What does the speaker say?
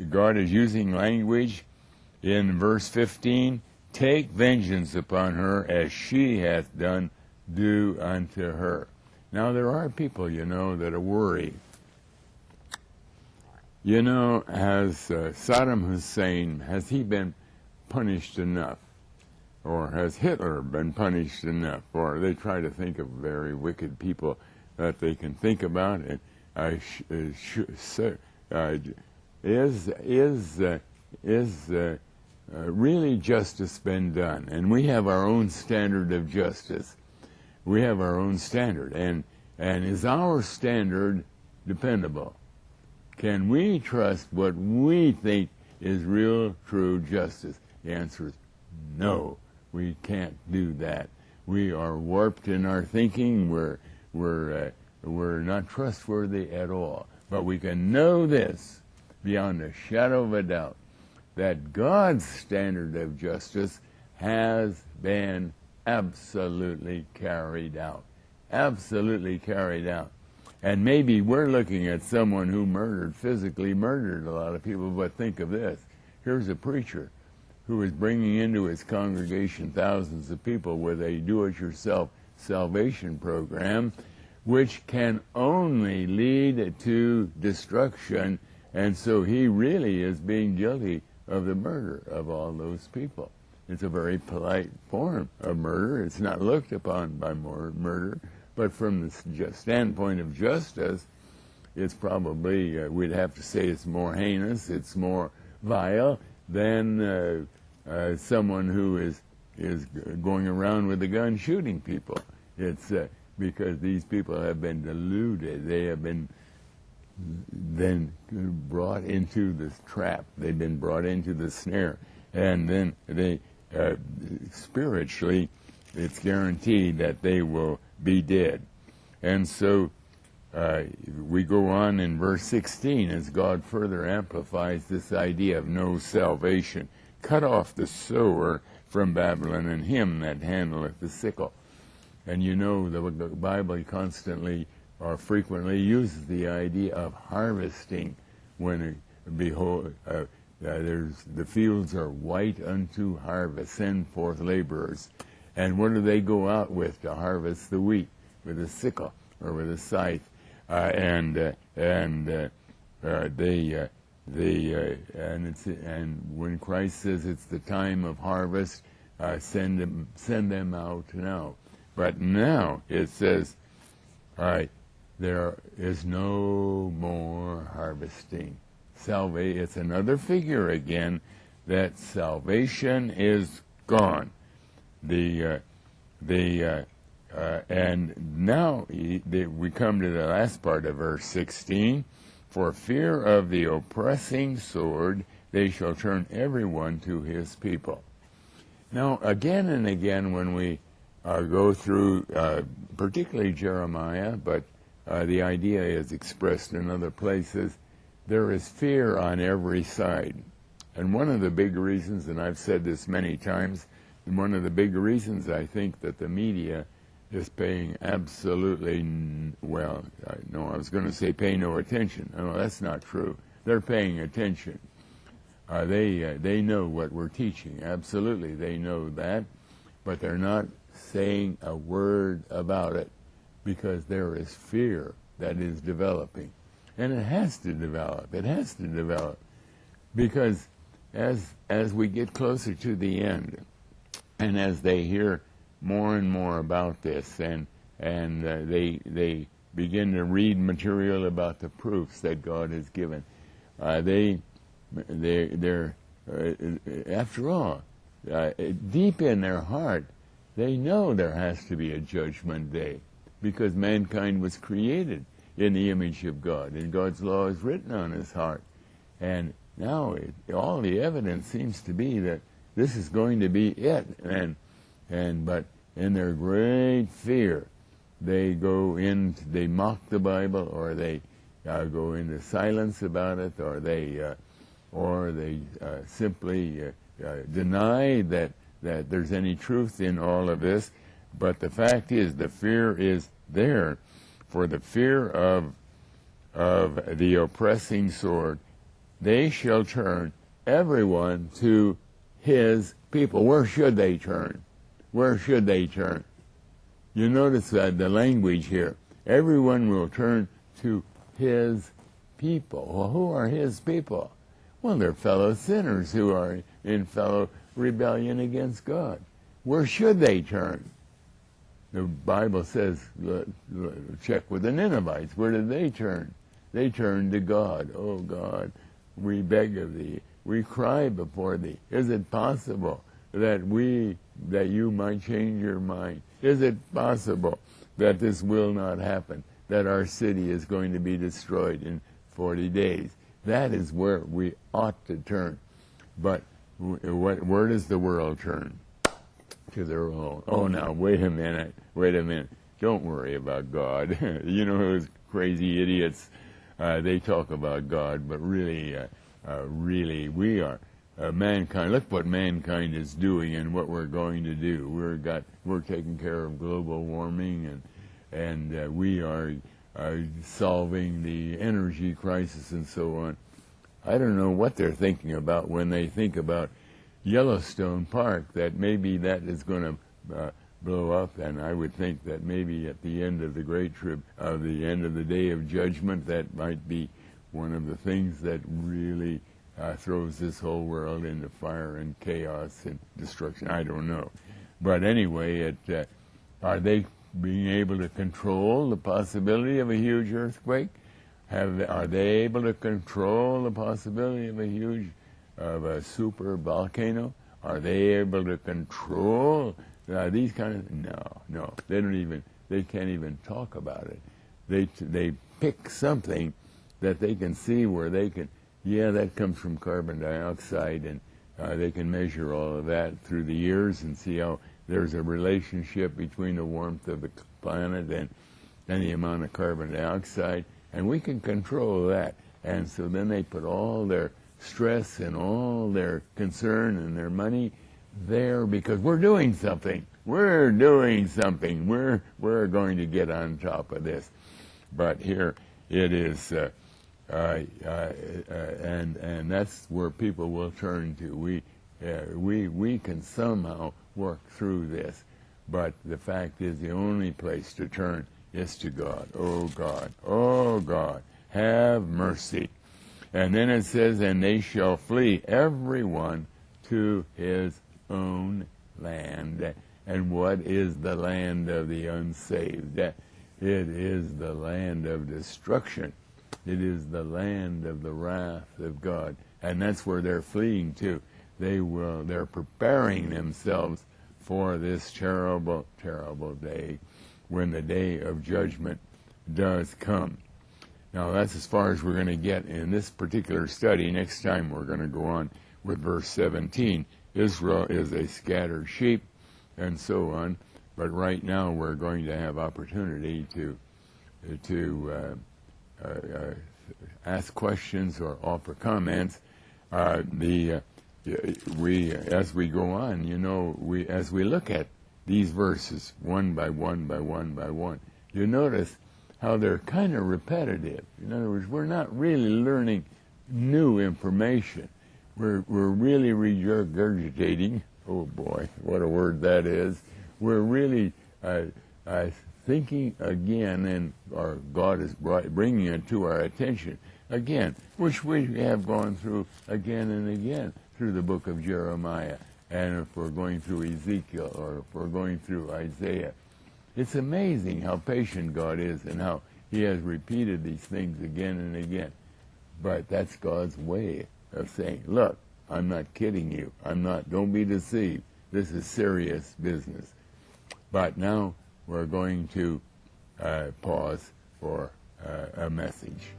God is using language in verse 15, take vengeance upon her as she hath done, do unto her. Now there are people, that are worried. Has Saddam Hussein, has he been punished enough? Or has Hitler been punished enough? Or they try to think of very wicked people that they can think about. And is really justice been done? And we have our own standard of justice. We have our own standard. And is our standard dependable? Can we trust what we think is real, true justice? The answer is no. We can't do that. We are warped in our thinking. We're not trustworthy at all. But we can know this beyond a shadow of a doubt, that God's standard of justice has been absolutely carried out. Absolutely carried out. And maybe we're looking at someone who physically murdered a lot of people, but think of this. Here's a preacher who is bringing into his congregation thousands of people with a do-it-yourself salvation program, which can only lead to destruction, and so he really is being guilty of the murder of all those people. It's a very polite form of murder. It's not looked upon by murder, but from the standpoint of justice, it's probably, we'd have to say it's more heinous, it's more vile than someone who is going around with a gun shooting people. It's because these people have been deluded. They have been then brought into this trap. They've been brought into the snare. And then they, spiritually, it's guaranteed that they will be dead. And so we go on in verse 16 as God further amplifies this idea of no salvation. Cut off the sower from Babylon, and him that handleth the sickle. And the Bible constantly or frequently uses the idea of harvesting when, behold, the fields are white unto harvest, send forth laborers. And what do they go out with to harvest the wheat? With a sickle or with a scythe. And when Christ says it's the time of harvest, send them out now. But now it says, all right, there is no more harvesting. It's another figure again that salvation is gone. And now we come to the last part of verse 16. For fear of the oppressing sword, they shall turn everyone to his people. Now, again and again, when we go through, particularly Jeremiah, but the idea is expressed in other places, there is fear on every side. And one of the big reasons, and I've said this many times, one of the big reasons I think that the media is paying absolutely, I was going to say pay no attention. No, that's not true. They're paying attention. They know what we're teaching. Absolutely, they know that. But they're not saying a word about it because there is fear that is developing. And it has to develop. It has to develop. Because as we get closer to the end, and as they hear more and more about this, and they begin to read material about the proofs that God has given, they're after all, deep in their heart, they know there has to be a judgment day, because mankind was created in the image of God, and God's law is written on his heart. And now all the evidence seems to be that this is going to be it. But in their great fear, they they mock the Bible, or they go into silence about it, or they simply deny that there's any truth in all of this. But the fact is, the fear is there, for the fear of the oppressing sword they shall turn everyone to his people. Where should they turn? Where should they turn? You notice the language here. Everyone will turn to his people. Well, who are his people? Well, they're fellow sinners who are in fellow rebellion against God. Where should they turn? The Bible says, check with the Ninevites. Where did they turn? They turned to God. Oh God, we beg of thee. We cry before thee. Is it possible that you might change your mind? Is it possible that this will not happen, that our city is going to be destroyed in 40 days? That is where we ought to turn. But where does the world turn? To their own. Oh, now, wait a minute. Don't worry about God. You know those crazy idiots, they talk about God, but really we are mankind. Look what mankind is doing and what we're going to do. We're taking care of global warming, and we are solving the energy crisis and so on. I don't know what they're thinking about when they think about Yellowstone Park, that maybe that is going to blow up, and I would think that maybe at the end of the the end of the day of judgment, that might be one of the things that really throws this whole world into fire and chaos and destruction. I don't know. But anyway, are they being able to control the possibility of a huge earthquake? Are they able to control the possibility of a super volcano? Are they able to control these kind of? No. They can't even talk about it. They pick something that they can see where they can. Yeah, that comes from carbon dioxide, and they can measure all of that through the years and see how there's a relationship between the warmth of the planet and the amount of carbon dioxide, and we can control that. And so then they put all their stress and all their concern and their money there because we're doing something. We're going to get on top of this. But here it is, and that's where people will turn to. We can somehow work through this, but the fact is the only place to turn is to God. Oh God, have mercy. And then it says, and they shall flee everyone to his own land. And what is the land of the unsaved? It is the land of destruction. It is the land of the wrath of God. And that's where they're fleeing to. They're preparing themselves for this terrible, terrible day when the day of judgment does come. Now, that's as far as we're going to get in this particular study. Next time, we're going to go on with verse 17. Israel is a scattered sheep, and so on. But right now, we're going to have opportunity to ask questions or offer comments. As we go on, as we look at these verses one by one, you notice how they're kind of repetitive. In other words, we're not really learning new information. We're really regurgitating. Oh boy, what a word that is. We're really thinking again, and our God is bringing it to our attention again, which we have gone through again and again through the book of Jeremiah, and if we're going through Ezekiel, or if we're going through Isaiah. It's amazing how patient God is and how he has repeated these things again and again. But that's God's way of saying, look, I'm not kidding you. Don't be deceived. This is serious business. But now we're going to pause for a message.